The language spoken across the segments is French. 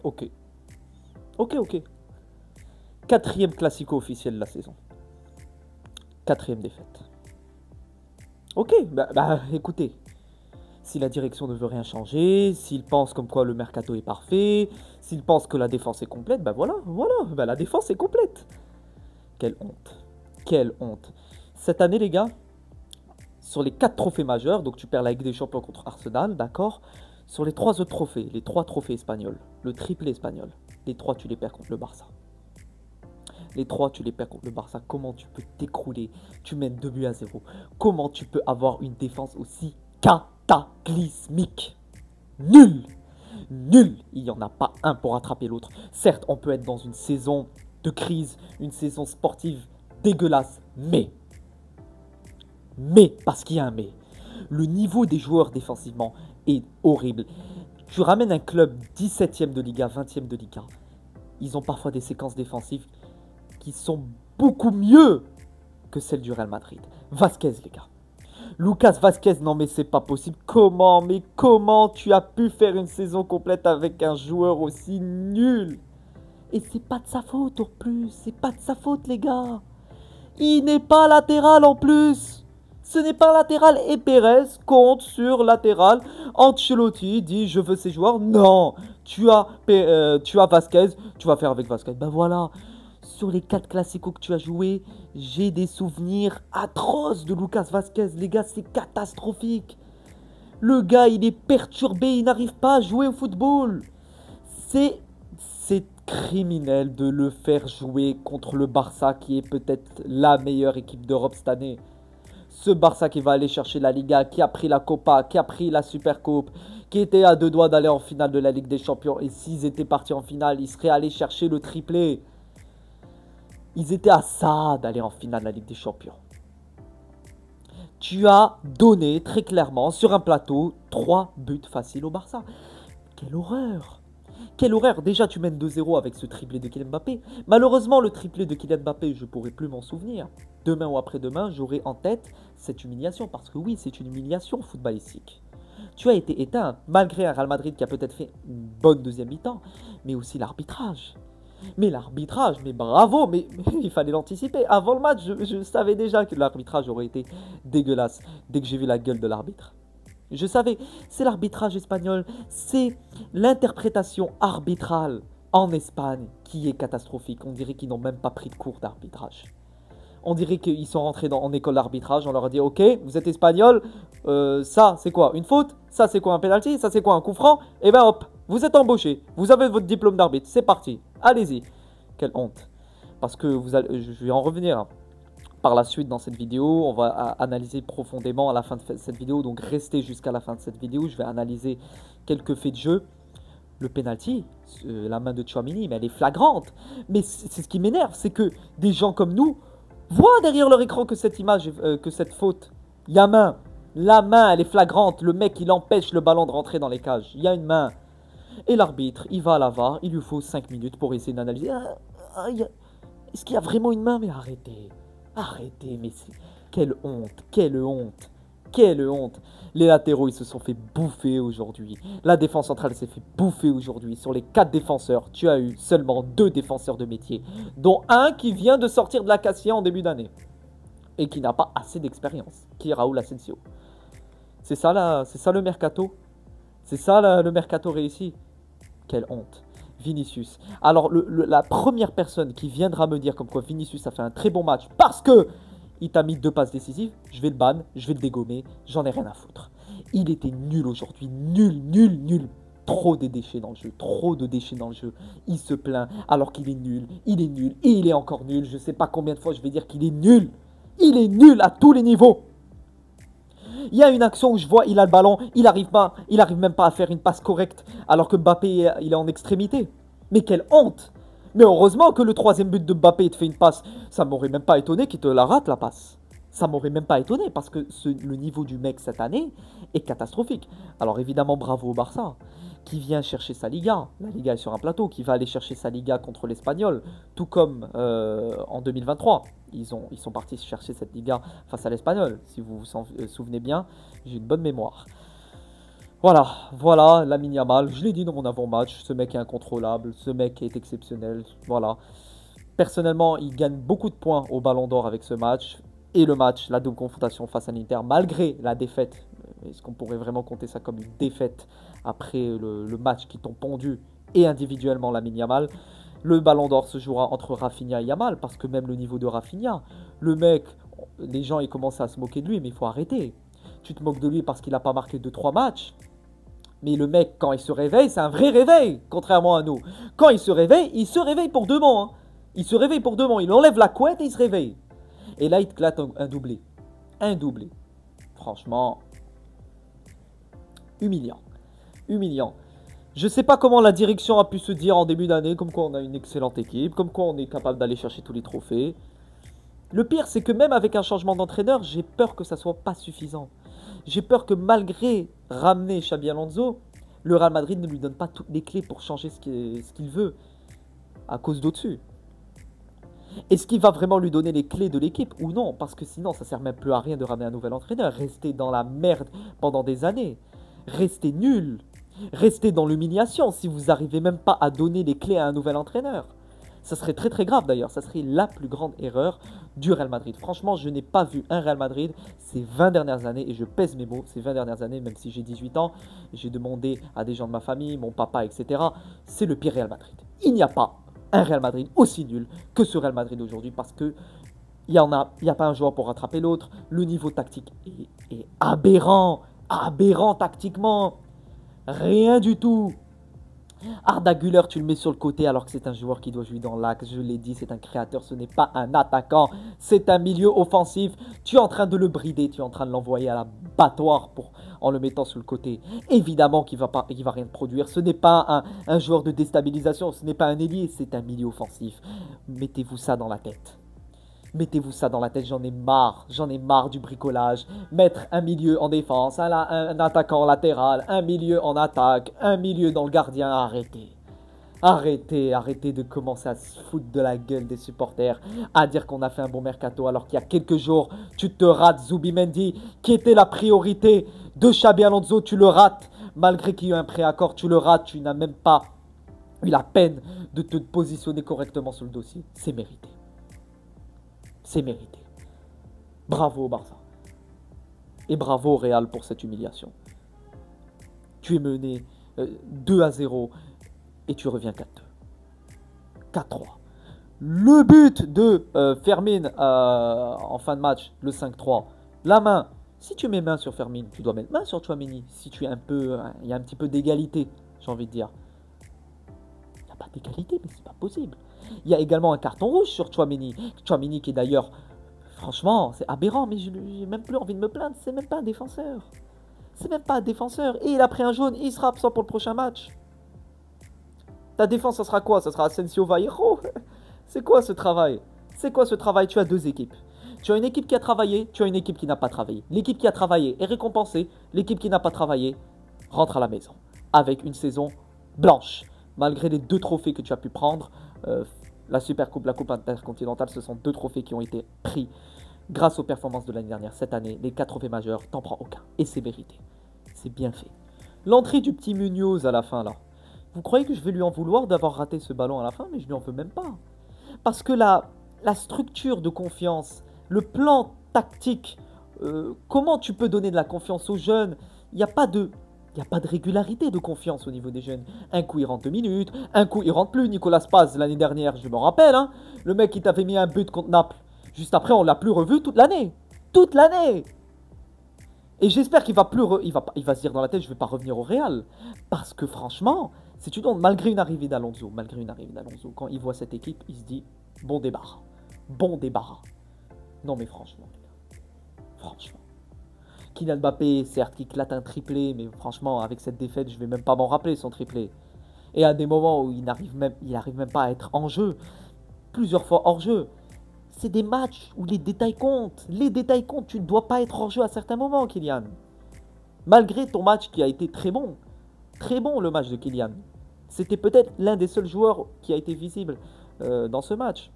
Ok. Ok, ok. Quatrième classico officiel de la saison. Quatrième défaite. Ok, écoutez, si la direction ne veut rien changer, s'ils pensent comme quoi le mercato est parfait, s'ils pensent que la défense est complète, voilà, la défense est complète. Quelle honte. Quelle honte. Cette année, les gars, sur les 4 trophées majeurs, donc tu perds la Ligue des Champions contre Arsenal, d'accord. Sur les 3 autres trophées, les 3 trophées espagnols, le triplé espagnol, les 3 tu les perds contre le Barça. Les 3 tu les perds contre le Barça. Comment tu peux t'écrouler? Tu mènes 2 buts à 0. Comment tu peux avoir une défense aussi cataclysmique? Nul. Nul. Il n'y en a pas un pour attraper l'autre. Certes, on peut être dans une saison de crise, une saison sportive dégueulasse, parce qu'il y a un mais, le niveau des joueurs défensivement est horrible. Tu ramènes un club 17e de Liga, 20e de Liga. Ils ont parfois des séquences défensives qui sont beaucoup mieux que celles du Real Madrid. Vasquez, les gars. Lucas Vasquez, non mais c'est pas possible. Comment tu as pu faire une saison complète avec un joueur aussi nul? Et c'est pas de sa faute en plus. C'est pas de sa faute, les gars. Il n'est pas latéral en plus. Ce n'est pas latéral et Pérez compte sur latéral. Ancelotti dit je veux ces joueurs. Non, tu as Vasquez, tu vas faire avec Vasquez. Ben voilà, sur les 4 classicos que tu as joués, j'ai des souvenirs atroces de Lucas Vasquez. Les gars, c'est catastrophique. Le gars, il est perturbé, il n'arrive pas à jouer au football. C'est criminel de le faire jouer contre le Barça, qui est peut-être la meilleure équipe d'Europe cette année. Ce Barça qui va aller chercher la Liga, qui a pris la Copa, qui a pris la Supercoupe, qui était à 2 doigts d'aller en finale de la Ligue des Champions. Et s'ils étaient partis en finale, ils seraient allés chercher le triplé. Ils étaient à ça d'aller en finale de la Ligue des Champions. Tu as donné très clairement sur un plateau 3 buts faciles au Barça. Quelle horreur! Quelle horreur! Déjà, tu mènes 2-0 avec ce triplé de Kylian Mbappé. Malheureusement, le triplé de Kylian Mbappé, je ne pourrai plus m'en souvenir. Demain ou après-demain, j'aurai en tête cette humiliation. Parce que oui, c'est une humiliation footballistique. Tu as été éteint, malgré un Real Madrid qui a peut-être fait une bonne deuxième mi-temps, mais aussi l'arbitrage. Mais l'arbitrage, mais bravo, mais il fallait l'anticiper. Avant le match, je savais déjà que l'arbitrage aurait été dégueulasse dès que j'ai vu la gueule de l'arbitre. Je savais, c'est l'arbitrage espagnol, c'est l'interprétation arbitrale en Espagne qui est catastrophique. On dirait qu'ils n'ont même pas pris de cours d'arbitrage. On dirait qu'ils sont rentrés en école d'arbitrage, on leur a dit ok, vous êtes espagnol, ça c'est quoi une faute, ça c'est quoi un penalty, ça c'est quoi un coup franc, et ben hop, vous êtes embauché, vous avez votre diplôme d'arbitre, c'est parti, allez-y. Quelle honte. Parce que je vais en revenir hein. Par la suite dans cette vidéo, on va analyser profondément à la fin de cette vidéo, donc restez jusqu'à la fin de cette vidéo, je vais analyser quelques faits de jeu. Le penalty, la main de Tchouaméni, mais elle est flagrante. Mais c'est ce qui m'énerve, c'est que des gens comme nous voient derrière leur écran que cette image, que cette faute, il y a main. La main, elle est flagrante. Le mec, il empêche le ballon de rentrer dans les cages. Il y a une main. Et l'arbitre, il va à la VAR, il lui faut 5 minutes pour essayer d'analyser. Est-ce qu'il y a vraiment une main? Mais arrêtez. Arrêtez, mais quelle honte, quelle honte, quelle honte. Les latéraux, ils se sont fait bouffer aujourd'hui. La défense centrale s'est fait bouffer aujourd'hui. Sur les 4 défenseurs, tu as eu seulement 2 défenseurs de métier, dont un qui vient de sortir de la Cassia en début d'année et qui n'a pas assez d'expérience, qui est Raúl Asensio. C'est ça le mercato. C'est ça le mercato réussi. Quelle honte. Vinicius. Alors, la première personne qui viendra me dire comme quoi Vinicius a fait un très bon match parce que il t'a mis 2 passes décisives, je vais le ban, je vais le dégommer, j'en ai rien à foutre. Il était nul aujourd'hui, nul. Trop de déchets dans le jeu, trop de déchets dans le jeu. Il se plaint alors qu'il est nul, et il est encore nul. Je sais pas combien de fois je vais dire qu'il est nul. Il est nul à tous les niveaux. Il y a une action où je vois, il a le ballon, il arrive même pas à faire une passe correcte, alors que Mbappé, il est en extrémité. Mais quelle honte! Mais heureusement que le 3e but de Mbappé te fait une passe. Ça m'aurait même pas étonné qu'il te la rate, la passe. Ça m'aurait même pas étonné, parce que le niveau du mec cette année est catastrophique. Alors évidemment, bravo au Barça, qui vient chercher sa Liga. La Liga est sur un plateau, qui va aller chercher sa Liga contre l'Espagnol, tout comme en 2023. Ils sont partis chercher cette Liga face à l'Espagnol. Si vous vous souvenez bien, j'ai une bonne mémoire. Voilà, Lamine Yamal, je l'ai dit dans mon avant-match, ce mec est incontrôlable, ce mec est exceptionnel, voilà. Personnellement, il gagne beaucoup de points au Ballon d'Or avec ce match. Et le match, la double confrontation face à l'Inter, malgré la défaite. Est-ce qu'on pourrait vraiment compter ça comme une défaite après le match qui t'ont pondu et individuellement Lamine Yamal? Le Ballon d'Or se jouera entre Rafinha et Yamal, parce que même le niveau de Rafinha, le mec, les gens ils commencent à se moquer de lui, mais il faut arrêter. Tu te moques de lui parce qu'il n'a pas marqué 2 3 matchs. Mais le mec, quand il se réveille, c'est un vrai réveil, contrairement à nous. Quand il se réveille pour deux bons, hein. Il se réveille pour deux bons. Il enlève la couette et il se réveille. Et là, il te claque un doublé. Un doublé. Franchement, humiliant. Humiliant. Je sais pas comment la direction a pu se dire en début d'année, comme quoi on a une excellente équipe, comme quoi on est capable d'aller chercher tous les trophées. Le pire, c'est que même avec un changement d'entraîneur, j'ai peur que ça soit pas suffisant. J'ai peur que malgré ramener Xabi Alonso, le Real Madrid ne lui donne pas toutes les clés pour changer ce qu'il veut à cause d'au-dessus. Est-ce qu'il va vraiment lui donner les clés de l'équipe ou non? Parce que sinon, ça sert même plus à rien de ramener un nouvel entraîneur. Rester dans la merde pendant des années. Rester nul. Rester dans l'humiliation si vous n'arrivez même pas à donner les clés à un nouvel entraîneur. Ça serait très très grave d'ailleurs. Ça serait la plus grande erreur du Real Madrid. Franchement, je n'ai pas vu un Real Madrid ces 20 dernières années, et je pèse mes mots, ces 20 dernières années, même si j'ai 18 ans, j'ai demandé à des gens de ma famille, mon papa, etc. C'est le pire Real Madrid. Il n'y a pas un Real Madrid aussi nul que ce Real Madrid aujourd'hui, parce que il y a pas un joueur pour rattraper l'autre. Le niveau tactique est aberrant, aberrant tactiquement, rien du tout. Arda Güler, tu le mets sur le côté alors que c'est un joueur qui doit jouer dans l'axe. Je l'ai dit, c'est un créateur, ce n'est pas un attaquant. C'est un milieu offensif. Tu es en train de le brider, tu es en train de l'envoyer à l'abattoir en le mettant sur le côté. Évidemment qu'il va rien produire. Ce n'est pas un joueur de déstabilisation, ce n'est pas un ailier, c'est un milieu offensif. Mettez-vous ça dans la tête. Mettez-vous ça dans la tête, j'en ai marre du bricolage. Mettre un milieu en défense, un attaquant latéral, un milieu en attaque, un milieu dans le gardien, arrêtez. Arrêtez de commencer à se foutre de la gueule des supporters, à dire qu'on a fait un bon mercato alors qu'il y a quelques jours, tu te rates Zubimendi, qui était la priorité de Xabi Alonso, tu le rates, malgré qu'il y ait eu un préaccord, tu le rates, tu n'as même pas eu la peine de te positionner correctement sur le dossier, c'est mérité. C'est mérité. Bravo au Barça. Et bravo au Real pour cette humiliation. Tu es mené 2-0 et tu reviens 4-2. 4-3. Le but de Fermin en fin de match, le 5-3. La main. Si tu mets main sur Fermin, tu dois mettre main sur Tchouaméni. Si tu es il y a un petit peu d'égalité, j'ai envie de dire. Il n'y a pas d'égalité, mais c'est pas possible. Il y a également un carton rouge sur Tchouaméni. Tchouaméni qui est d'ailleurs, franchement, c'est aberrant, mais je n'ai même plus envie de me plaindre. C'est même pas un défenseur. C'est même pas un défenseur. Et il a pris un jaune, il sera absent pour le prochain match. Ta défense, ça sera quoi? Ça sera Asensio Vallejo? C'est quoi ce travail? C'est quoi ce travail? Tu as deux équipes. Tu as une équipe qui a travaillé, tu as une équipe qui n'a pas travaillé. L'équipe qui a travaillé est récompensée, l'équipe qui n'a pas travaillé rentre à la maison. Avec une saison blanche. Malgré les 2 trophées que tu as pu prendre, la Supercoupe, la Coupe intercontinentale, ce sont 2 trophées qui ont été pris grâce aux performances de l'année dernière. Cette année, les 4 trophées majeurs, t'en prends aucun. Et c'est mérité. C'est bien fait. L'entrée du petit Munoz à la fin, là. Vous croyez que je vais lui en vouloir d'avoir raté ce ballon à la fin? Mais je lui en veux même pas. Parce que la structure de confiance, le plan tactique, comment tu peux donner de la confiance aux jeunes? Il n'y a pas de... Il n'y a pas de régularité de confiance au niveau des jeunes. Un coup, il rentre 2 minutes. Un coup, il rentre plus. Nicolas Paz, l'année dernière, je me rappelle. Hein, le mec qui t'avait mis un but contre Naples. Juste après, on l'a plus revu toute l'année. Toute l'année. Et j'espère qu'il va plus... il va se dire dans la tête, je vais pas revenir au Real. Parce que franchement, si tu donnes, malgré une arrivée d'Alonso, quand il voit cette équipe, il se dit, bon débarras. Bon débarras. Non mais franchement, les gars. Franchement. Kylian Mbappé, certes, qui clate un triplé, mais franchement, avec cette défaite, je vais même pas m'en rappeler son triplé. Et à des moments où il n'arrive même pas à être en jeu, plusieurs fois hors jeu. C'est des matchs où les détails comptent. Les détails comptent. Tu ne dois pas être hors jeu à certains moments, Kylian. Malgré ton match qui a été très bon. Très bon le match de Kylian. C'était peut-être l'un des seuls joueurs qui a été visible dans ce match.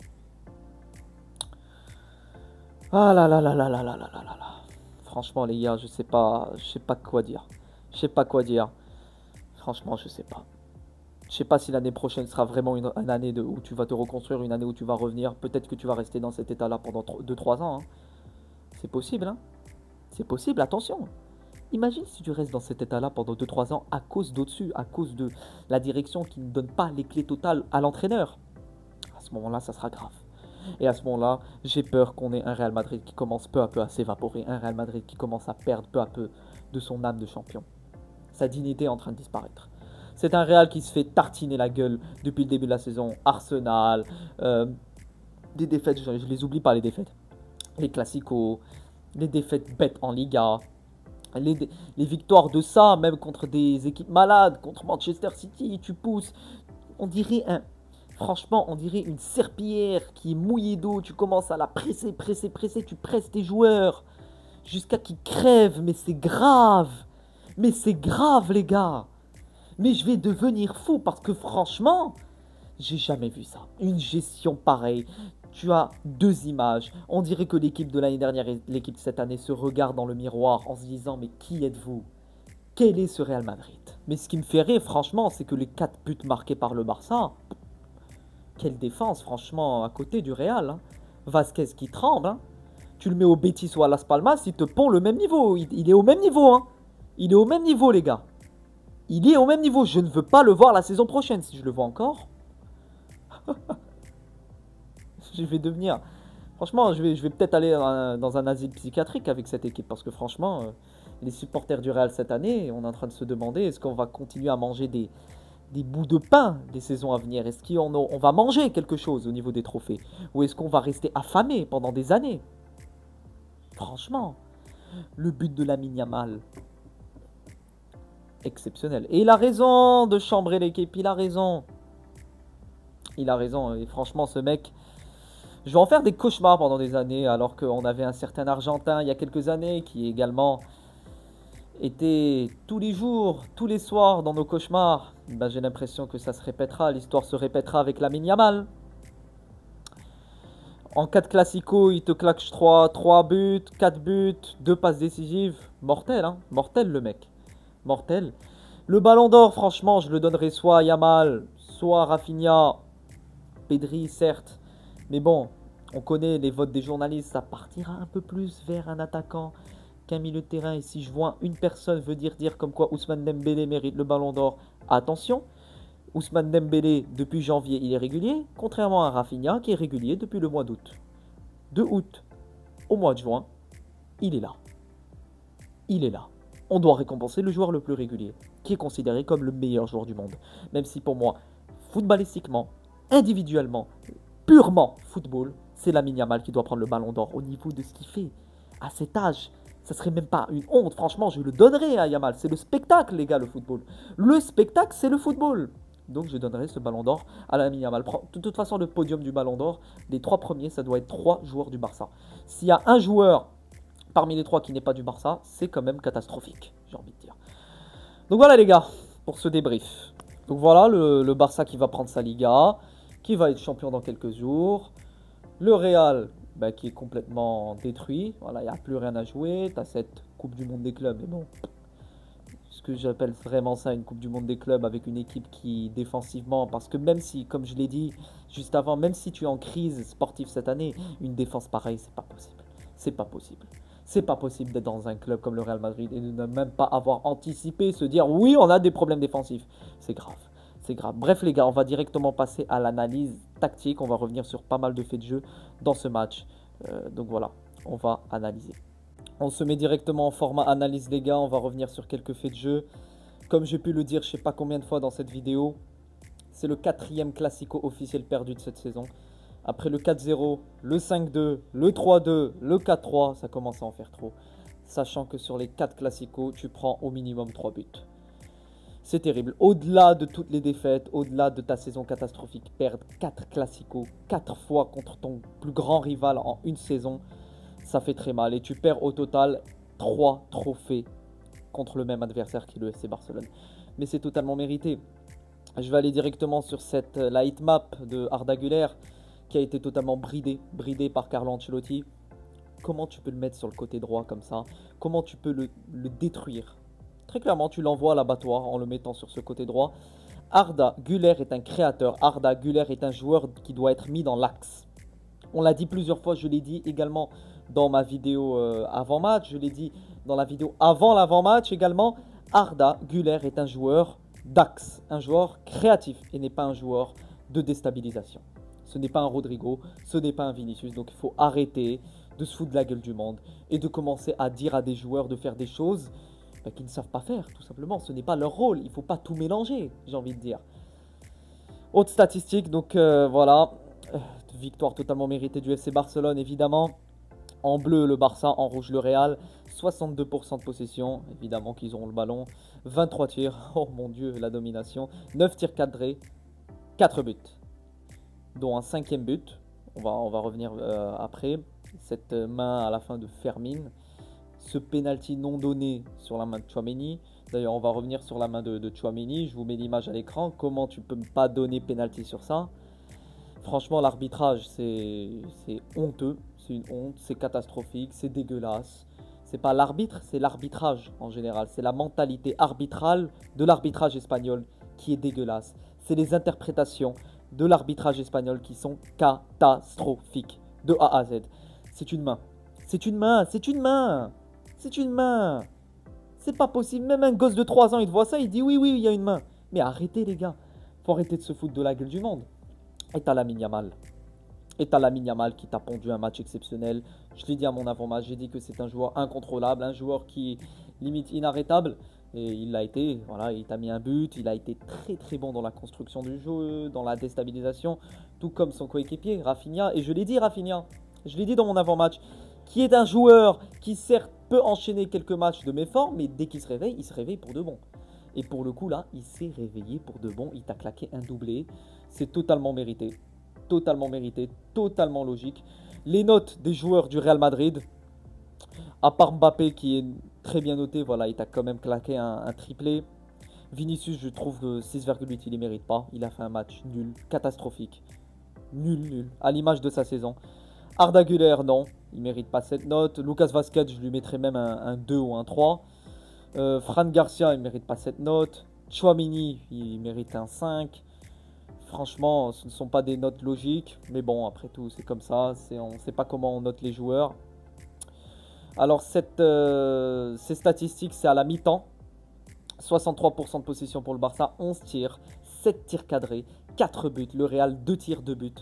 Ah là là là là là là là là là là. Franchement les gars, je sais pas quoi dire. Je sais pas quoi dire. Franchement, je sais pas. Je sais pas si l'année prochaine sera vraiment une année où tu vas te reconstruire, une année où tu vas revenir. Peut-être que tu vas rester dans cet état-là pendant 2-3 ans, hein. C'est possible, hein. C'est possible, attention. Imagine si tu restes dans cet état-là pendant 2-3 ans à cause d'au-dessus, à cause de la direction qui ne donne pas les clés totales à l'entraîneur. À ce moment-là, ça sera grave. Et à ce moment-là, j'ai peur qu'on ait un Real Madrid qui commence peu à peu à s'évaporer, un Real Madrid qui commence à perdre peu à peu de son âme de champion. Sa dignité est en train de disparaître. C'est un Real qui se fait tartiner la gueule depuis le début de la saison. Arsenal, des défaites, je les oublie pas les défaites. Les classicos, les défaites bêtes en Liga, les victoires de ça, même contre des équipes malades, contre Manchester City, tu pousses. On dirait franchement, on dirait une serpillière qui est mouillée d'eau. Tu commences à la presser, presser, presser. Tu presses tes joueurs jusqu'à qu'ils crèvent. Mais c'est grave. Mais c'est grave, les gars. Mais je vais devenir fou parce que franchement, j'ai jamais vu ça. Une gestion pareille. Tu as deux images. On dirait que l'équipe de l'année dernière et l'équipe de cette année se regardent dans le miroir en se disant mais qui êtes-vous? Quel est ce Real Madrid? Mais ce qui me fait rire franchement, c'est que les 4 buts marqués par le Barça, quelle défense franchement à côté du Real, hein. Vasquez qui tremble, hein. Tu le mets au Betis ou à Las Palmas, il te pond le même niveau. Il est au même niveau, hein. Il est au même niveau, les gars. Il est au même niveau. Je ne veux pas le voir la saison prochaine. Si je le vois encore, je vais devenir... Franchement, je vais peut-être aller dans un asile psychiatrique avec cette équipe. Parce que franchement, les supporters du Real cette année, on est en train de se demander est-ce qu'on va continuer à manger des bouts de pain des saisons à venir? Est-ce qu'on va manger quelque chose au niveau des trophées? Ou est-ce qu'on va rester affamé pendant des années? Franchement, le but de Lamine Yamal, exceptionnel. Et il a raison de chambrer l'équipe, il a raison. Il a raison, et franchement ce mec, je vais en faire des cauchemars pendant des années, alors qu'on avait un certain Argentin il y a quelques années qui également était tous les jours, tous les soirs dans nos cauchemars. Ben, j'ai l'impression que ça se répétera, l'histoire se répétera avec Lamine Yamal. En 4 classicos, il te claque 3 buts, 4 buts, 2 passes décisives. Mortel, hein, mortel le mec. Mortel. Le ballon d'or, franchement, je le donnerais soit à Yamal, soit à Rafinha, Pedri, certes. Mais bon, on connaît les votes des journalistes, ça partira un peu plus vers un attaquant qu'un milieu de terrain. Et si je vois une personne veut dire comme quoi Ousmane Dembélé mérite le ballon d'or, attention. Ousmane Dembélé, depuis janvier, il est régulier, contrairement à Rafinha qui est régulier depuis le mois d'août. De août au mois de juin, il est là. Il est là. On doit récompenser le joueur le plus régulier, qui est considéré comme le meilleur joueur du monde. Même si pour moi, footballistiquement, individuellement, purement football, c'est Lamine Yamal qui doit prendre le ballon d'or au niveau de ce qu'il fait. À cet âge, ça serait même pas une honte. Franchement, je le donnerais à Yamal. C'est le spectacle, les gars, le football. Le spectacle, c'est le football. Donc je donnerai ce ballon d'or à Lamine Yamal. De toute façon, le podium du ballon d'or, les 3 premiers, ça doit être 3 joueurs du Barça. S'il y a un joueur parmi les 3 qui n'est pas du Barça, c'est quand même catastrophique, j'ai envie de dire. Donc voilà les gars, pour ce débrief. Donc voilà, le Barça qui va prendre sa Liga, qui va être champion dans quelques jours. Le Real qui est complètement détruit. Voilà, il n'y a plus rien à jouer. Tu as cette Coupe du Monde des clubs, mais bon... Ce que j'appelle vraiment ça une Coupe du Monde des clubs avec une équipe qui défensivement, parce que même si, comme je l'ai dit juste avant, même si tu es en crise sportive cette année, une défense pareille, c'est pas possible. C'est pas possible. C'est pas possible d'être dans un club comme le Real Madrid et de ne même pas avoir anticipé, se dire oui, on a des problèmes défensifs. C'est grave. C'est grave. Bref les gars, on va directement passer à l'analyse tactique. On va revenir sur pas mal de faits de jeu dans ce match. Donc voilà, on va analyser. On se met directement en format analyse les gars, on va revenir sur quelques faits de jeu. Comme j'ai pu le dire je sais pas combien de fois dans cette vidéo, c'est le 4e classico officiel perdu de cette saison. Après le 4-0, le 5-2, le 3-2, le 4-3, ça commence à en faire trop. Sachant que sur les 4 classicos, tu prends au minimum 3 buts. C'est terrible. Au-delà de toutes les défaites, au-delà de ta saison catastrophique, perdre 4 classicos, 4 fois contre ton plus grand rival en une saison, ça fait très mal. Et tu perds au total 3 trophées contre le même adversaire qui est le FC Barcelone. Mais c'est totalement mérité. Je vais aller directement sur la hitmap de Arda Güler qui a été totalement bridée par Carlo Ancelotti. Comment tu peux le mettre sur le côté droit comme ça? Comment tu peux le détruire Très clairement, tu l'envoies à l'abattoir en le mettant sur ce côté droit. Arda Güler est un créateur. Arda Güler est un joueur qui doit être mis dans l'axe. On l'a dit plusieurs fois, je l'ai dit également dans ma vidéo avant-match, je l'ai dit dans la vidéo avant l'avant-match également. Arda Güler est un joueur d'axe, un joueur créatif et n'est pas un joueur de déstabilisation. Ce n'est pas un Rodrigo, ce n'est pas un Vinicius, donc il faut arrêter de se foutre de la gueule du monde et de commencer à dire à des joueurs de faire des choses qu'ils ne savent pas faire, tout simplement. Ce n'est pas leur rôle, il ne faut pas tout mélanger, j'ai envie de dire. Autre statistique, donc voilà, victoire totalement méritée du FC Barcelone, évidemment. En bleu, le Barça, en rouge, le Real. 62% de possession, évidemment qu'ils auront le ballon. 23 tirs, oh mon Dieu, la domination. 9 tirs cadrés, 4 buts, dont un 5e but. On va revenir après. Cette main à la fin de Fermin. Ce penalty non donné sur la main de Tchouaméni. D'ailleurs, on va revenir sur la main de Tchouaméni. Je vous mets l'image à l'écran. Comment tu peux pas donner penalty sur ça? Franchement, l'arbitrage, c'est honteux. C'est une honte, c'est catastrophique, c'est dégueulasse. C'est pas l'arbitre, c'est l'arbitrage en général. C'est la mentalité arbitrale de l'arbitrage espagnol qui est dégueulasse. C'est les interprétations de l'arbitrage espagnol qui sont catastrophiques. De A à Z. C'est une main. C'est une main, c'est une main. C'est une main. C'est pas possible. Même un gosse de 3 ans, il te voit ça, il dit oui, oui, il y a une main. Mais arrêtez les gars. Faut arrêter de se foutre de la gueule du monde. Et t'as Lamine Yamal. Et t'as Lamine Yamal qui t'a pondu un match exceptionnel. Je l'ai dit à mon avant-match, j'ai dit que c'est un joueur incontrôlable, un joueur qui est limite inarrêtable. Et il l'a été, voilà, il t'a mis un but, il a été très très bon dans la construction du jeu, dans la déstabilisation, tout comme son coéquipier, Rafinha. Et je l'ai dit, Rafinha, je l'ai dit dans mon avant-match, qui est un joueur qui certes peut enchaîner quelques matchs de méforme, mais dès qu'il se réveille pour de bon. Et pour le coup là, il s'est réveillé pour de bon, il t'a claqué un doublé, c'est totalement mérité. Totalement mérité, totalement logique. Les notes des joueurs du Real Madrid, à part Mbappé qui est très bien noté, voilà, il t'a quand même claqué un triplé. Vinicius, je trouve que 6,8, il ne mérite pas. Il a fait un match nul, catastrophique. Nul, à l'image de sa saison. Arda Güler, non, il ne mérite pas cette note. Lucas Vazquez, je lui mettrais même un 2 ou un 3. Fran Garcia, il ne mérite pas cette note. Tchouaméni, il mérite un 5. Franchement, ce ne sont pas des notes logiques, mais bon, après tout, c'est comme ça, on ne sait pas comment on note les joueurs. Alors, ces statistiques, c'est à la mi-temps. 63% de possession pour le Barça, 11 tirs, 7 tirs cadrés, 4 buts. Le Real, 2 tirs, 2 buts.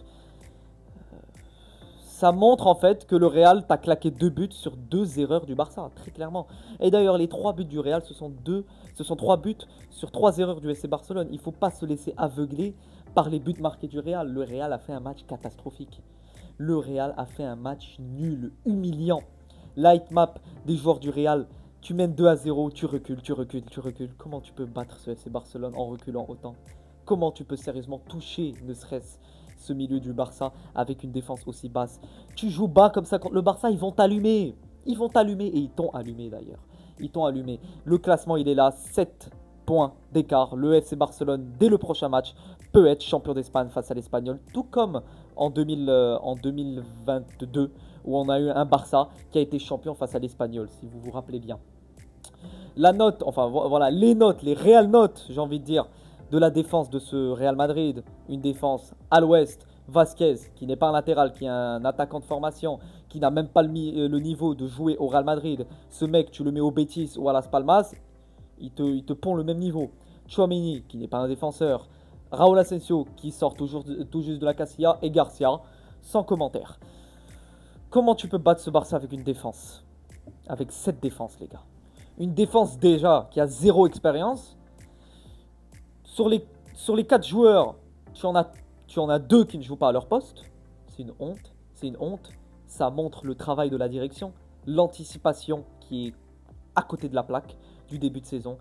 Ça montre en fait que le Real t'a claqué 2 buts sur 2 erreurs du Barça, très clairement. Et d'ailleurs, les 3 buts du Real, ce sont 3 buts sur 3 erreurs du FC Barcelone. Il ne faut pas se laisser aveugler par les buts marqués du Real. Le Real a fait un match catastrophique. Le Real a fait un match nul, humiliant. Light map des joueurs du Real. Tu mènes 2-0, tu recules. Comment tu peux battre ce FC Barcelone en reculant autant? Comment tu peux sérieusement toucher, ne serait-ce ce milieu du Barça avec une défense aussi basse? Tu joues bas comme ça contre le Barça, ils vont t'allumer. Ils vont t'allumer et ils t'ont allumé d'ailleurs. Ils t'ont allumé. Le classement, il est là, 7 points d'écart. Le FC Barcelone, dès le prochain match, peut être champion d'Espagne face à l'Espagnol, tout comme en 2022, où on a eu un Barça qui a été champion face à l'Espagnol, si vous vous rappelez bien. La note, enfin voilà, les notes, les réelles notes, j'ai envie de dire, de la défense de ce Real Madrid, une défense à l'ouest, Vazquez, qui n'est pas un latéral, qui est un attaquant de formation, qui n'a même pas le niveau de jouer au Real Madrid. Ce mec, tu le mets au Betis ou à Las Palmas, il te pond le même niveau. Tchouaméni, qui n'est pas un défenseur. Raúl Asensio, qui sort tout juste de la Castilla. Et Garcia, sans commentaire. Comment tu peux battre ce Barça avec une défense? Avec cette défense, les gars. Une défense déjà qui a 0 expérience. Sur les 4 joueurs, tu en as 2 qui ne jouent pas à leur poste. C'est une honte. C'est une honte. Ça montre le travail de la direction. L'anticipation qui est à côté de la plaque du début de saison.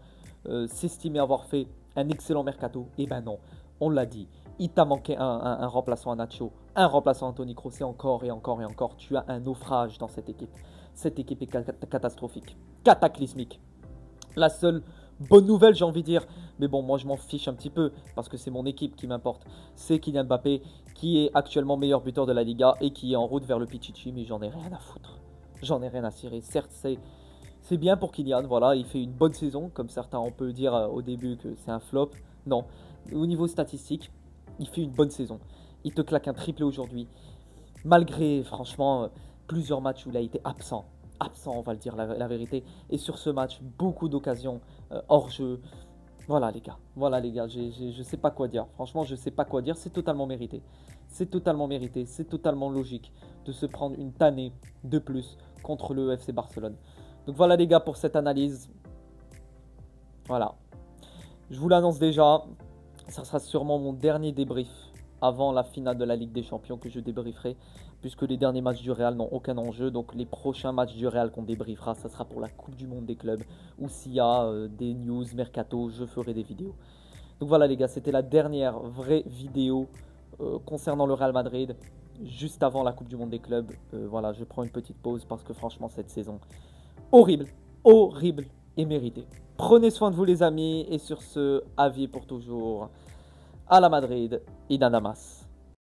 S'estimer avoir fait un excellent mercato. Et ben non, on l'a dit. Il t'a manqué un remplaçant à Nacho, un remplaçant à Toni Kroos, et encore et encore et encore. Tu as un naufrage dans cette équipe. Cette équipe est catastrophique, cataclysmique. La seule bonne nouvelle, j'ai envie de dire, mais bon, moi je m'en fiche un petit peu parce que c'est mon équipe qui m'importe. C'est Kylian Mbappé qui est actuellement meilleur buteur de la Liga et qui est en route vers le Pichichi, mais j'en ai rien à foutre. J'en ai rien à cirer. Certes, C'est bien pour Kylian, voilà, il fait une bonne saison, comme certains on peut dire au début que c'est un flop. Non, au niveau statistique, il fait une bonne saison. Il te claque un triplé aujourd'hui, malgré franchement plusieurs matchs où il a été absent. Absent, on va le dire la vérité. Et sur ce match, beaucoup d'occasions hors jeu. Voilà les gars, je sais pas quoi dire. Franchement, je sais pas quoi dire, c'est totalement mérité. C'est totalement mérité, c'est totalement logique de se prendre une tannée de plus contre le FC Barcelone. Donc voilà les gars pour cette analyse. Voilà. Je vous l'annonce déjà, ça sera sûrement mon dernier débrief avant la finale de la Ligue des Champions que je débrieferai, puisque les derniers matchs du Real n'ont aucun enjeu. Donc les prochains matchs du Real qu'on débriefera, ça sera pour la Coupe du Monde des clubs, ou s'il y a des news, mercato, je ferai des vidéos. Donc voilà les gars, c'était la dernière vraie vidéo concernant le Real Madrid, juste avant la Coupe du Monde des clubs. Voilà, je prends une petite pause parce que franchement cette saison, horrible, horrible et méritée. Prenez soin de vous les amis, et sur ce, avis pour toujours. À la Madrid et nada más.